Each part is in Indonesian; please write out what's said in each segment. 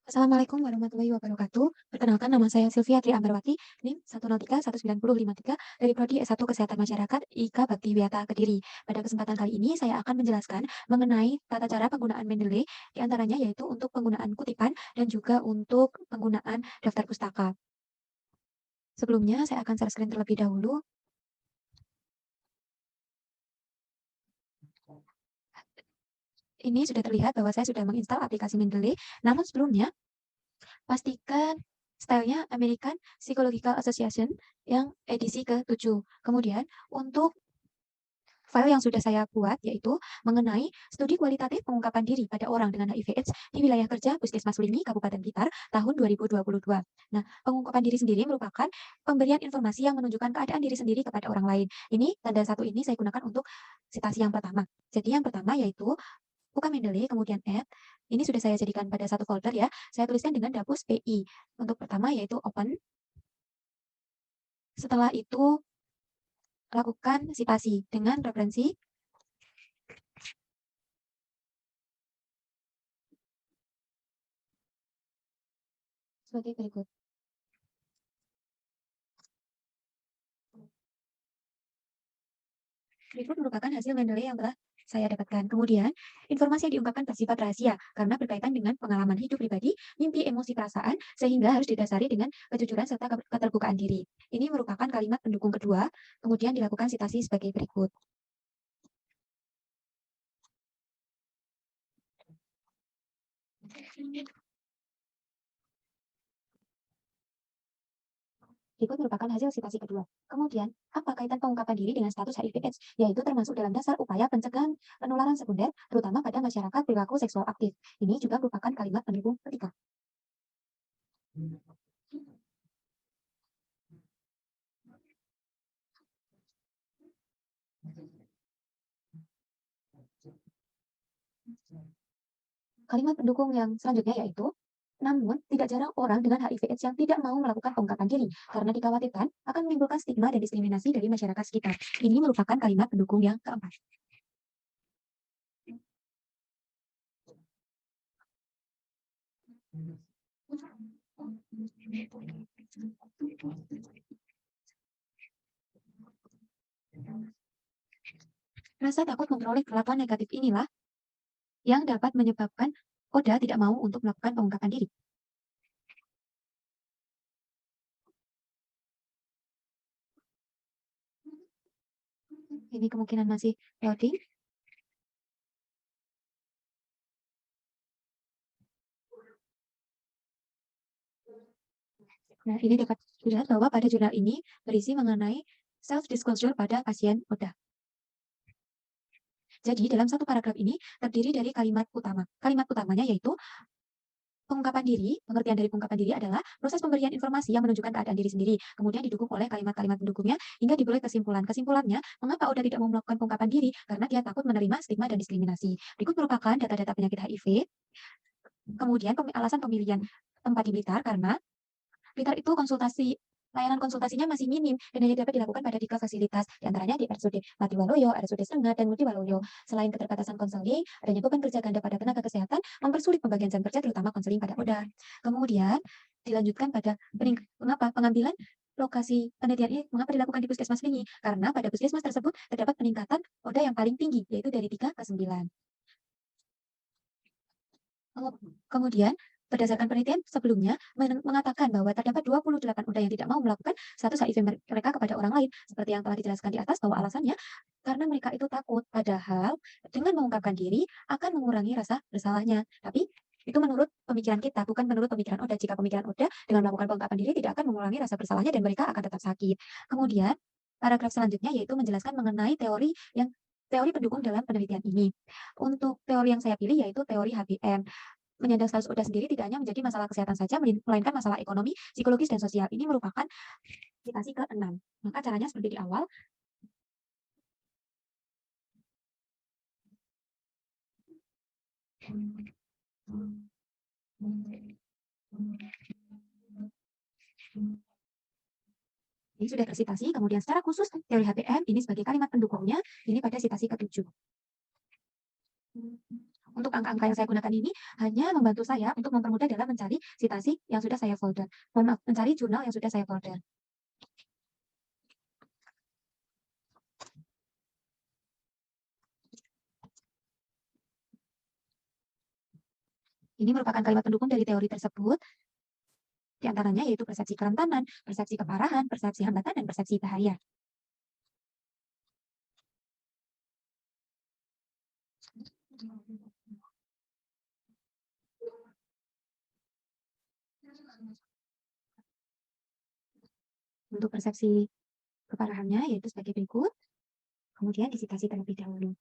Assalamualaikum warahmatullahi wabarakatuh. Perkenalkan nama saya Sylvia Tri Ambarwati, NIM 1031953 dari Prodi S1 Kesehatan Masyarakat IKA Bakti Wiata Kediri. Pada kesempatan kali ini saya akan menjelaskan mengenai tata cara penggunaan Mendeley, di antaranya yaitu untuk penggunaan kutipan dan juga untuk penggunaan daftar pustaka. Sebelumnya saya akan share screen terlebih dahulu. Ini sudah terlihat bahwa saya sudah menginstal aplikasi Mendeley, namun sebelumnya pastikan stylenya American Psychological Association yang edisi ke-7. Kemudian, untuk file yang sudah saya buat yaitu mengenai studi kualitatif pengungkapan diri pada orang dengan HIV/AIDS di wilayah kerja Puskesmas Lini, Kabupaten Blitar, tahun 2022. Nah, pengungkapan diri sendiri merupakan pemberian informasi yang menunjukkan keadaan diri sendiri kepada orang lain. Ini tanda satu ini saya gunakan untuk citasi yang pertama. Jadi yang pertama yaitu buka Mendeley, kemudian add. Ini sudah saya jadikan pada satu folder ya. Saya tuliskan dengan dapus PI. Untuk pertama yaitu open. Setelah itu lakukan citasi dengan referensi sebagai berikut. Berikut merupakan hasil Mendeley yang telah saya dapatkan. Kemudian, informasi yang diungkapkan bersifat rahasia karena berkaitan dengan pengalaman hidup pribadi, mimpi, emosi, perasaan, sehingga harus didasari dengan kejujuran serta keterbukaan diri. Ini merupakan kalimat pendukung kedua, kemudian dilakukan citasi sebagai berikut. Berikut merupakan hasil citasi kedua. Kemudian, apa kaitan pengungkapan diri dengan status HIV/AIDS? Yaitu termasuk dalam dasar upaya pencegahan penularan sekunder, terutama pada masyarakat perilaku seksual aktif. Ini juga merupakan kalimat pendukung ketiga. Kalimat pendukung yang selanjutnya yaitu, namun tidak jarang orang dengan HIV/AIDS yang tidak mau melakukan pengungkapan diri karena dikhawatirkan akan menimbulkan stigma dan diskriminasi dari masyarakat sekitar. Ini merupakan kalimat pendukung yang keempat. Rasa takut memperoleh perlakuan negatif inilah yang dapat menyebabkan Oda tidak mau untuk melakukan pengungkapan diri. Ini kemungkinan masih loading. Nah, ini dapat dilihat bahwa pada jurnal ini berisi mengenai self-disclosure pada pasien Oda. Jadi, dalam satu paragraf ini terdiri dari kalimat utama. Kalimat utamanya yaitu pengungkapan diri. Pengertian dari pengungkapan diri adalah proses pemberian informasi yang menunjukkan keadaan diri sendiri, kemudian didukung oleh kalimat-kalimat pendukungnya hingga dibuat kesimpulan. Kesimpulannya, mengapa Oda tidak mau melakukan pengungkapan diri? Karena dia takut menerima stigma dan diskriminasi. Berikut merupakan data-data penyakit HIV. Kemudian alasan pemilihan tempat di Blitar karena Blitar itu layanan konsultasinya masih minim dan hanya dapat dilakukan pada 3 fasilitas, di antaranya di RSUD Patiwaloyo, RSUD Srengat, dan Multiwaloyo. Selain keterbatasan konseling, adanya beban kerja ganda pada tenaga kesehatan mempersulit pembagian jam kerja terutama konseling pada Oda. Kemudian dilanjutkan pada mengapa pengambilan lokasi penelitian ini mengapa dilakukan di Puskesmas Linyi? Karena pada puskesmas tersebut terdapat peningkatan Oda yang paling tinggi, yaitu dari 3 ke 9. Kemudian, berdasarkan penelitian sebelumnya mengatakan bahwa terdapat 28 Oda yang tidak mau melakukan status HIV mereka kepada orang lain, seperti yang telah dijelaskan di atas bahwa alasannya karena mereka itu takut, padahal dengan mengungkapkan diri akan mengurangi rasa bersalahnya. Tapi itu menurut pemikiran kita, bukan menurut pemikiran Oda. Jika pemikiran Oda dengan melakukan pengungkapan diri tidak akan mengurangi rasa bersalahnya dan mereka akan tetap sakit. Kemudian, paragraf selanjutnya yaitu menjelaskan mengenai teori pendukung dalam penelitian ini. Untuk teori yang saya pilih yaitu teori HBM. Menyandang status Oda sendiri tidak hanya menjadi masalah kesehatan saja, melainkan masalah ekonomi, psikologis, dan sosial. Ini merupakan citasi ke-6. Maka caranya seperti di awal. Ini sudah tersitasi, kemudian secara khusus teori HBM ini sebagai kalimat pendukungnya, ini pada citasi ke-7. Untuk angka-angka yang saya gunakan ini hanya membantu saya untuk mempermudah dalam mencari citasi yang sudah saya folder. Mohon maaf, mencari jurnal yang sudah saya folder. Ini merupakan kalimat pendukung dari teori tersebut. Di antaranya yaitu persepsi kerentanan, persepsi keparahan, persepsi hambatan, dan persepsi bahaya. Untuk persepsi keparahannya yaitu sebagai berikut, kemudian disitasi terlebih dahulu.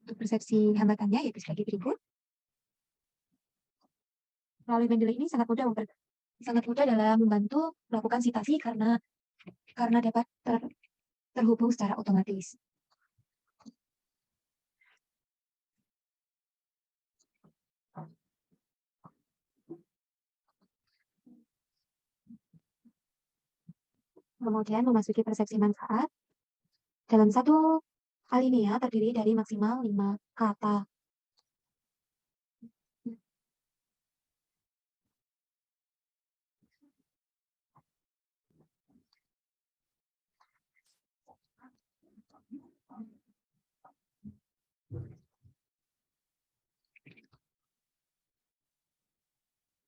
Untuk persepsi hambatannya yaitu sebagai berikut. Melalui Mendeley ini sangat mudah dalam membantu melakukan citasi karena dapat terhubung secara otomatis. Kemudian memasuki persepsi manfaat. Dalam satu alinea terdiri dari maksimal 5 kata.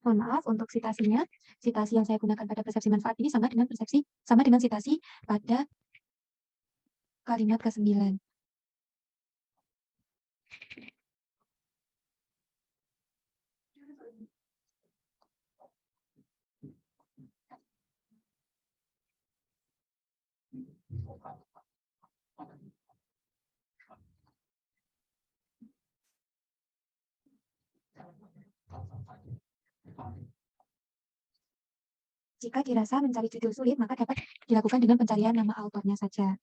Mohon maaf untuk citasinya. Citasi yang saya gunakan pada persepsi manfaat ini sama dengan citasi pada kalimat ke-9. Jika dirasa mencari judul sulit, maka dapat dilakukan dengan pencarian nama autornya saja.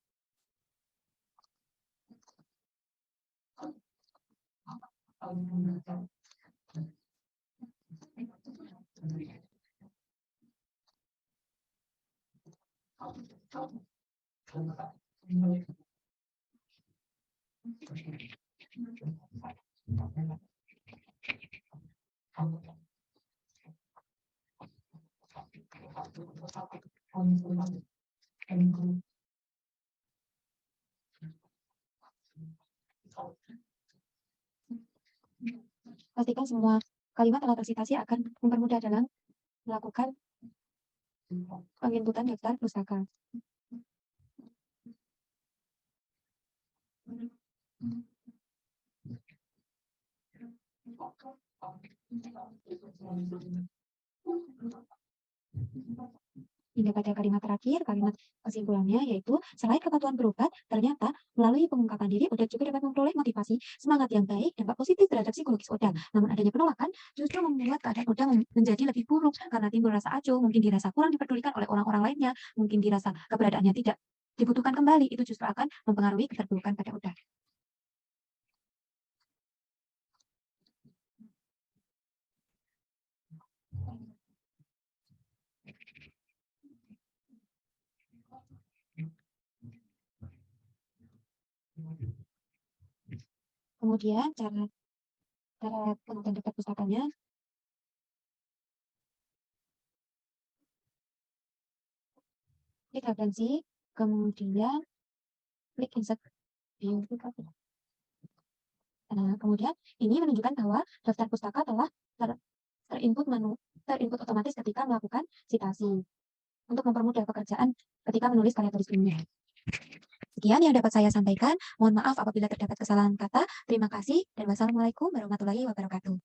Pastikan semua kalimat telah tersitasi akan mempermudah dalam melakukan penginputan daftar pustaka. Hingga pada kalimat terakhir, kalimat kesimpulannya yaitu, selain kepatuhan berobat, ternyata melalui pengungkapan diri, Oda juga dapat memperoleh motivasi, semangat yang baik, dampak positif terhadap psikologis Oda. Namun adanya penolakan justru membuat keadaan Oda menjadi lebih buruk karena timbul rasa acuh, mungkin dirasa kurang diperdulikan oleh orang-orang lainnya, mungkin dirasa keberadaannya tidak dibutuhkan kembali, itu justru akan mempengaruhi keterpurukan pada Oda. Kemudian cara penonton daftar pustakanya, klik referensi, kemudian klik insert view. Nah, kemudian ini menunjukkan bahwa daftar pustaka telah terinput otomatis ketika melakukan citasi untuk mempermudah pekerjaan ketika menulis karya tulis ilmiah. Sekian yang dapat saya sampaikan. Mohon maaf apabila terdapat kesalahan kata. Terima kasih dan wassalamualaikum warahmatullahi wabarakatuh.